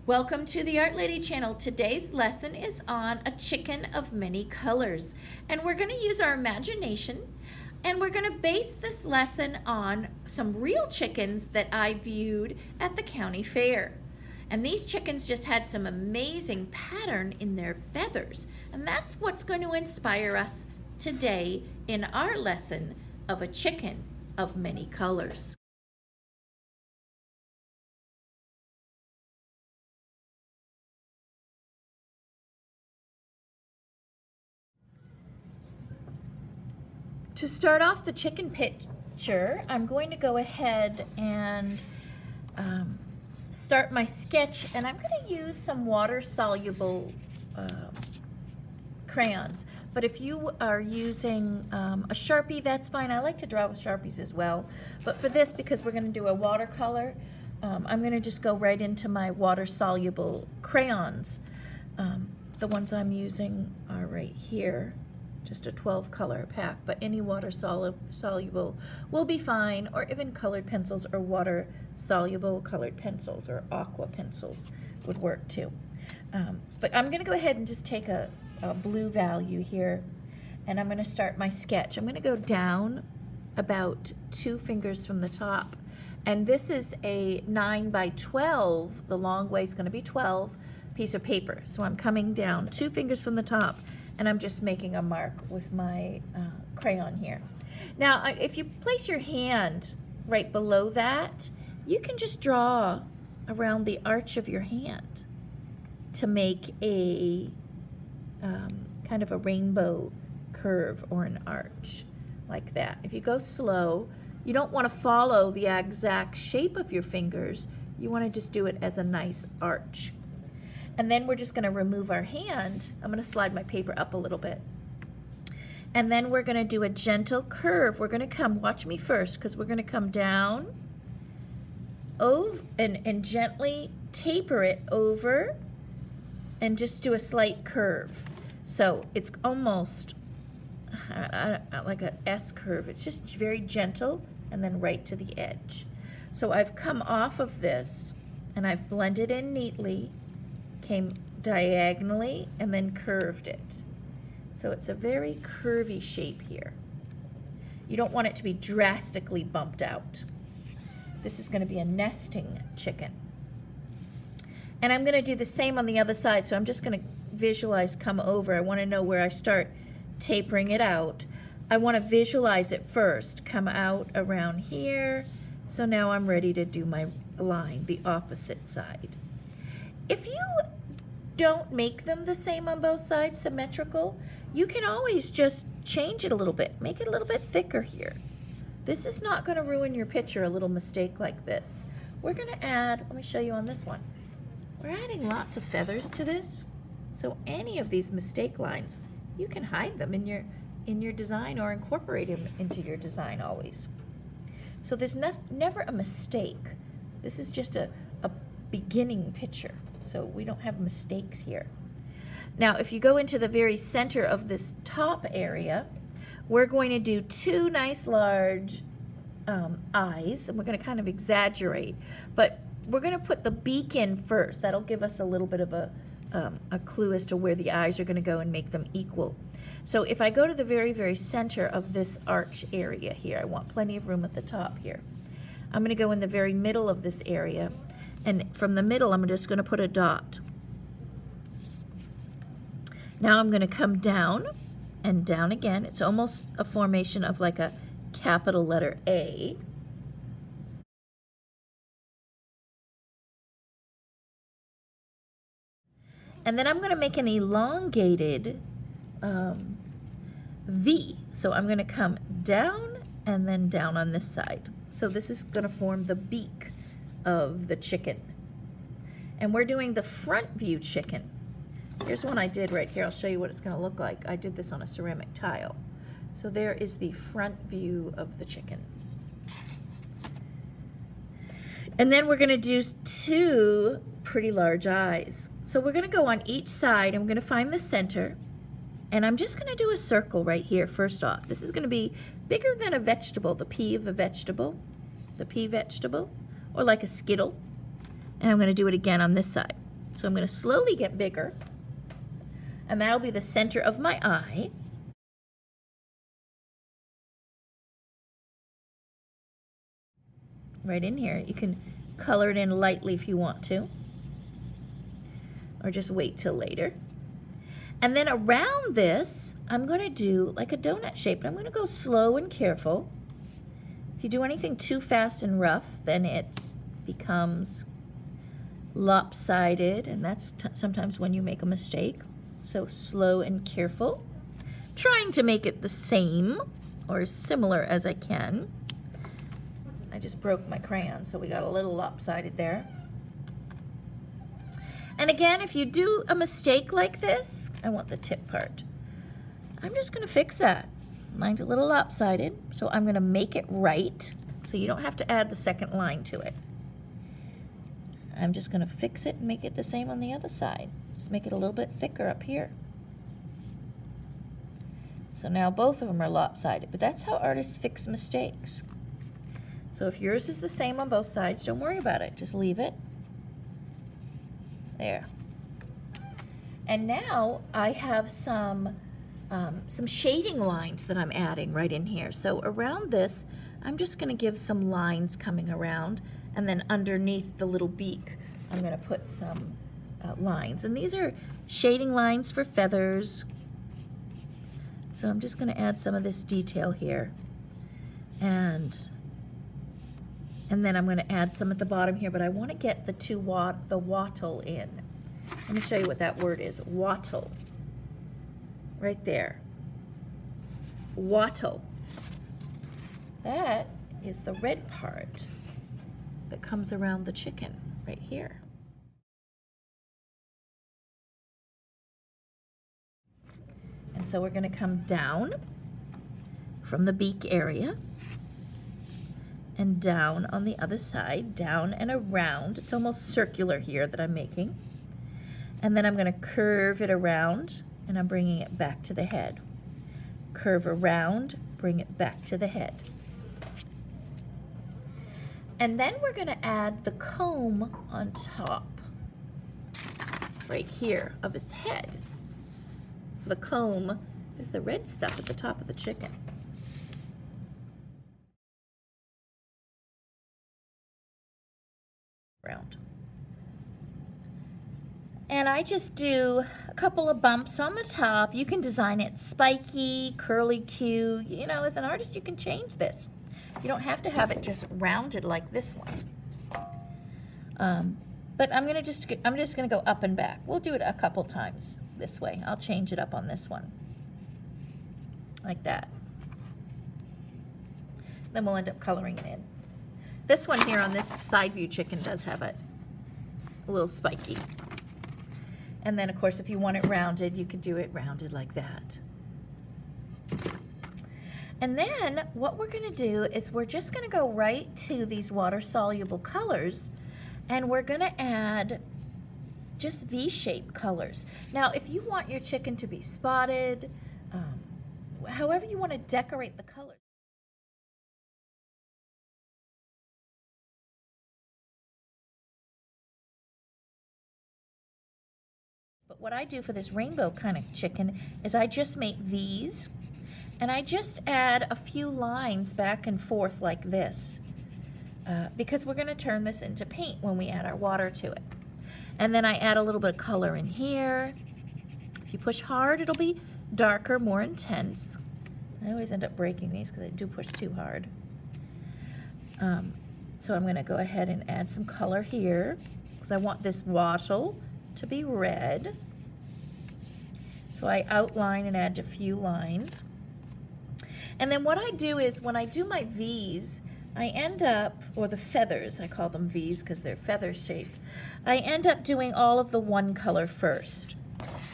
Welcome to the Art Lady channel. Today's lesson is on a chicken of many colors, and we're going to use our imagination, and we're going to base this lesson on some real chickens that I viewed at the county fair. And these chickens just had some amazing pattern in their feathers, and that's what's going to inspire us today in our lesson of a chicken of many colors. To start off the chicken picture, I'm going to go ahead and start my sketch, and I'm going to use some water-soluble crayons. But if you are using a Sharpie, that's fine. I like to draw with Sharpies as well. But for this, because we're going to do a watercolor, I'm going to just go right into my water-soluble crayons. The ones I'm using are right here. Just a 12 color pack, but any water soluble will be fine, or even colored pencils or water soluble colored pencils or aqua pencils would work too. But I'm going to go ahead and just take a blue value here, and I'm going to start my sketch. I'm going to go down about 2 fingers from the top, and this is a 9 by 12, the long way is going to be 12 piece of paper. So I'm coming down 2 fingers from the top, and I'm just making a mark with my crayon here. Now, if you place your hand right below that, you can just draw around the arch of your hand to make a kind of a rainbow curve or an arch like that. If you go slow, you don't want to follow the exact shape of your fingers. You want to just do it as a nice arch. And then we're just going to remove our hand. I'm going to slide my paper up a little bit. And then we're going to do a gentle curve. We're going to come, watch me first, because we're going to come down over and gently taper it over and just do a slight curve. So it's almost like an S curve. It's just very gentle and then right to the edge. So I've come off of this and I've blended in neatly, came diagonally, and then curved it. So it's a very curvy shape here. You don't want it to be drastically bumped out. This is going to be a nesting chicken. And I'm going to do the same on the other side, so I'm just going to visualize come over. I want to know where I start tapering it out. I want to visualize it first, come out around here. So now I'm ready to do my line, the opposite side. If you don't make them the same on both sides, symmetrical, you can always just change it a little bit, make it a little bit thicker here. This is not going to ruin your picture, a little mistake like this. We're going to add, let me show you on this one. We're adding lots of feathers to this, so any of these mistake lines, you can hide them in your design or incorporate them into your design always. So there's never a mistake. This is just a beginning picture, so we don't have mistakes here. Now, if you go into the very center of this top area, we're going to do 2 nice large eyes, and we're going to kind of exaggerate, but we're going to put the beak in first. That'll give us a little bit of a clue as to where the eyes are going to go and make them equal. So if I go to the very, very center of this arch area here, I want plenty of room at the top here. I'm going to go in the very middle of this area, and from the middle, I'm just going to put a dot. Now I'm going to come down and down again. It's almost a formation of like a capital letter A. And then I'm going to make an elongated V. So I'm going to come down and then down on this side. So this is going to form the beak of the chicken. And we're doing the front view chicken. Here's one I did right here. I'll show you what it's going to look like. I did this on a ceramic tile. So there is the front view of the chicken. And then we're going to do 2 pretty large eyes. So we're going to go on each side, and we're going to find the center, and I'm just going to do a circle right here first off. This is going to be bigger than a vegetable, the pea of a vegetable, the pea vegetable, or like a Skittle. And I'm going to do it again on this side. So I'm going to slowly get bigger, and that'll be the center of my eye. Right in here. You can color it in lightly if you want to, or just wait till later. And then around this, I'm going to do like a donut shape, but I'm going to go slow and careful. If you do anything too fast and rough, then it becomes lopsided, and that's sometimes when you make a mistake. So slow and careful, trying to make it the same or as similar as I can. I just broke my crayon, so we got a little lopsided there. And again, if you do a mistake like this, I want the tip part. I'm just going to fix that. Mine's a little lopsided, so I'm going to make it right, so you don't have to add the second line to it. I'm just going to fix it and make it the same on the other side. Just make it a little bit thicker up here. So now both of them are lopsided, but that's how artists fix mistakes. So if yours is the same on both sides, don't worry about it. Just leave it. There. And now I have some shading lines that I'm adding right in here. So around this, I'm just going to give some lines coming around, and then underneath the little beak, I'm going to put some lines. And these are shading lines for feathers. So I'm just going to add some of this detail here. And then I'm going to add some at the bottom here, but I want to get the wattle in. Let me show you what that word is. Wattle. Right there. Wattle. That is the red part that comes around the chicken right here. And so we're going to come down from the beak area and down on the other side, down and around. It's almost circular here that I'm making. And then I'm going to curve it around, and I'm bringing it back to the head. Curve around, bring it back to the head. And then we're going to add the comb on top, right here, of its head. The comb is the red stuff at the top of the chicken. Round. And I just do a couple of bumps on the top. You can design it spiky, curly Q. You know, as an artist, you can change this. You don't have to have it just rounded like this one. But I'm just gonna go up and back. We'll do it a couple times this way. I'll change it up on this one, like that. Then we'll end up coloring it in. This one here on this side view chicken does have it a little spiky. And then, of course, if you want it rounded, you could do it rounded like that. And then what we're going to do is we're just going to go right to these water-soluble colors, and we're going to add just V-shaped colors. Now, if you want your chicken to be spotted, however you want to decorate the colors. But what I do for this rainbow kind of chicken is I just make V's, and I just add a few lines back and forth like this, because we're going to turn this into paint when we add our water to it. And then I add a little bit of color in here. If you push hard, it'll be darker, more intense. I always end up breaking these because I do push too hard. So I'm going to go ahead and add some color here because I want this wattle to be red. So I outline and add a few lines. And then what I do is when I do my V's, I end up, or the feathers, I call them V's because they're feather shaped, I end up doing all of the one color first.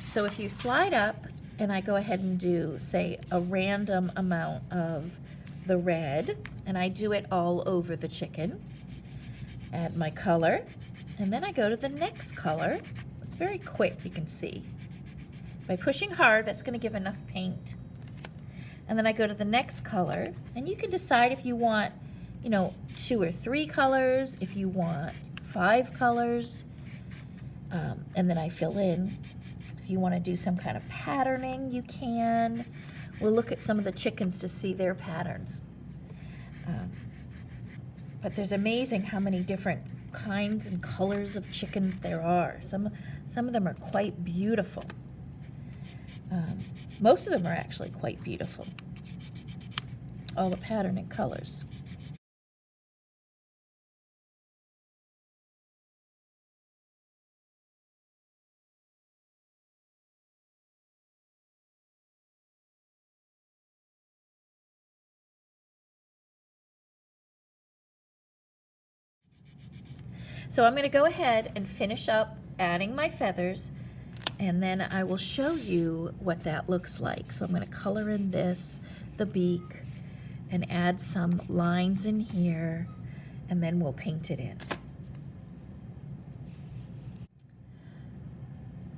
So if you slide up and I go ahead and do, say, a random amount of the red, and I do it all over the chicken, add my color, and then I go to the next color. It's very quick, you can see. By pushing hard, that's going to give enough paint. And then I go to the next color, and you can decide if you want, 2 or 3 colors, if you want 5 colors. And then I fill in. If you want to do some kind of patterning, you can. We'll look at some of the chickens to see their patterns. But there's amazing how many different kinds and colors of chickens there are. Some of them are quite beautiful. Most of them are actually quite beautiful. All the pattern and colors. So I'm going to go ahead and finish up adding my feathers, and then I will show you what that looks like. So I'm going to color in this, the beak, and add some lines in here, and then we'll paint it in.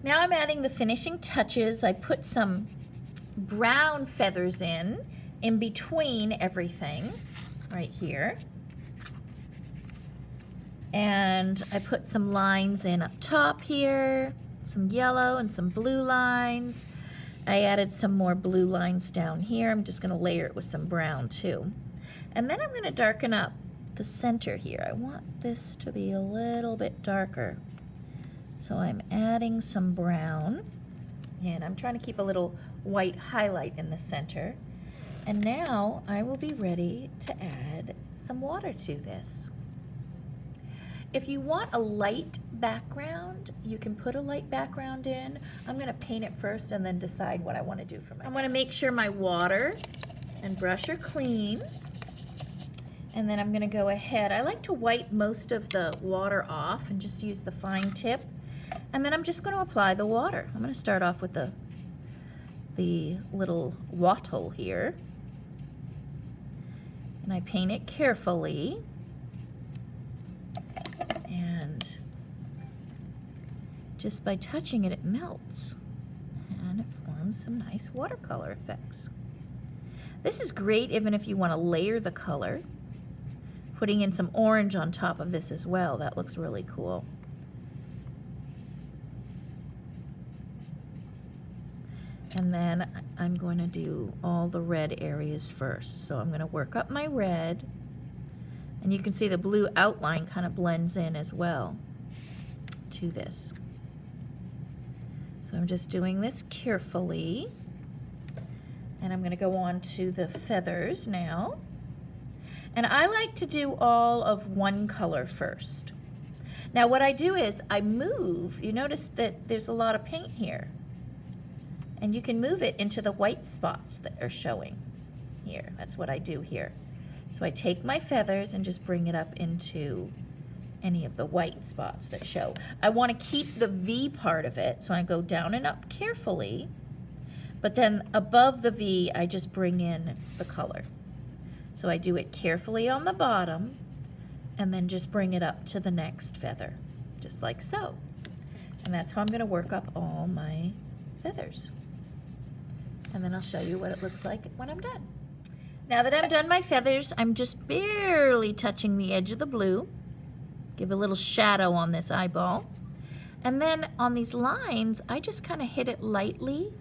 Now I'm adding the finishing touches. I put some brown feathers in between everything, right here. And I put some lines in up top here, some yellow and some blue lines. I added some more blue lines down here. I'm just going to layer it with some brown too. And then I'm going to darken up the center here. I want this to be a little bit darker. So I'm adding some brown, and I'm trying to keep a little white highlight in the center. And now I will be ready to add some water to this. If you want a light background, you can put a light background in. I'm going to paint it first and then decide what I want to do for my. I'm going to make sure my water and brush are clean. And then I'm going to go ahead. I like to wipe most of the water off and just use the fine tip. And then I'm just going to apply the water. I'm going to start off with the little wattle here. And I paint it carefully. And just by touching it, it melts. And it forms some nice watercolor effects. This is great even if you want to layer the color. Putting in some orange on top of this as well. That looks really cool. And then I'm going to do all the red areas first. So I'm going to work up my red. And you can see the blue outline kind of blends in as well to this. So I'm just doing this carefully. And I'm going to go on to the feathers now. And I like to do all of one color first. Now what I do is I move. You notice that there's a lot of paint here. And you can move it into the white spots that are showing here. That's what I do here. So I take my feathers and just bring it up into any of the white spots that show. I want to keep the V part of it, so I go down and up carefully, but then above the V, I just bring in the color. So I do it carefully on the bottom, and then just bring it up to the next feather, just like so. And that's how I'm going to work up all my feathers. And then I'll show you what it looks like when I'm done. Now that I'm done my feathers, I'm just barely touching the edge of the blue. Give a little shadow on this eyeball. And then on these lines, I just kind of hit it lightly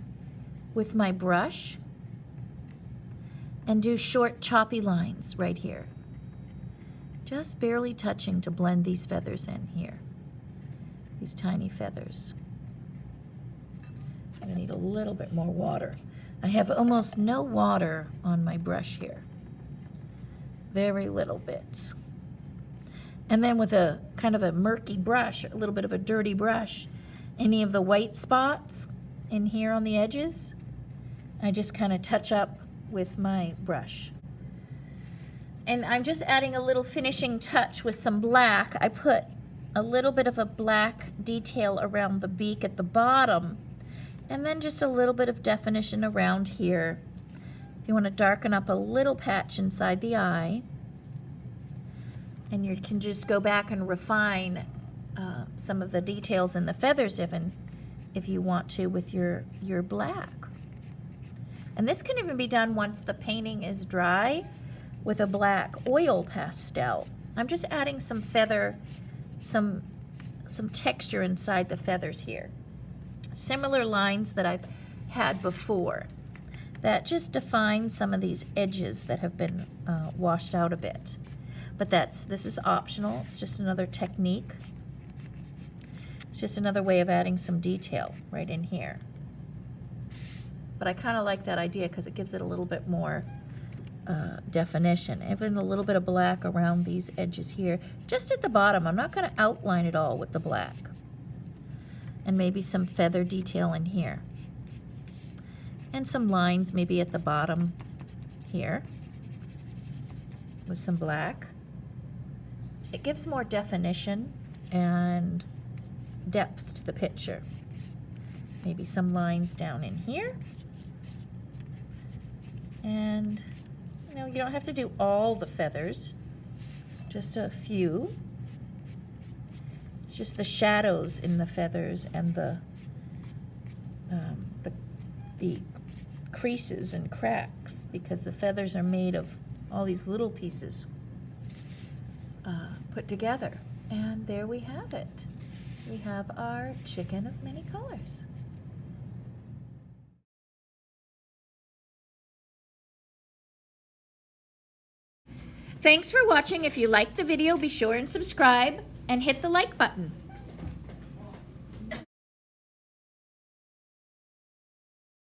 with my brush and do short choppy lines right here. Just barely touching to blend these feathers in here. These tiny feathers. I'm gonna need a little bit more water. I have almost no water on my brush here. Very little bits. And then with a kind of a murky brush, a little bit of a dirty brush, any of the white spots in here on the edges, I just kind of touch up with my brush. And I'm just adding a little finishing touch with some black. I put a little bit of a black detail around the beak at the bottom, and then just a little bit of definition around here. If you want to darken up a little patch inside the eye, and you can just go back and refine some of the details in the feathers even if you want to with your black. And this can even be done once the painting is dry with a black oil pastel. I'm just adding some some texture inside the feathers here. Similar lines that I've had before. That just defines some of these edges that have been washed out a bit. But this is optional. It's just another technique. It's just another way of adding some detail right in here. But I kind of like that idea because it gives it a little bit more definition. Even a little bit of black around these edges here. Just at the bottom. I'm not going to outline it all with the black. And maybe some feather detail in here. And some lines maybe at the bottom here with some black. It gives more definition and depth to the picture. Maybe some lines down in here. And you know, you don't have to do all the feathers, just a few. It's just the shadows in the feathers and the creases and cracks, because the feathers are made of all these little pieces put together. And there we have it. We have our chicken of many colors. Thanks for watching. If you liked the video, be sure and subscribe and hit the like button.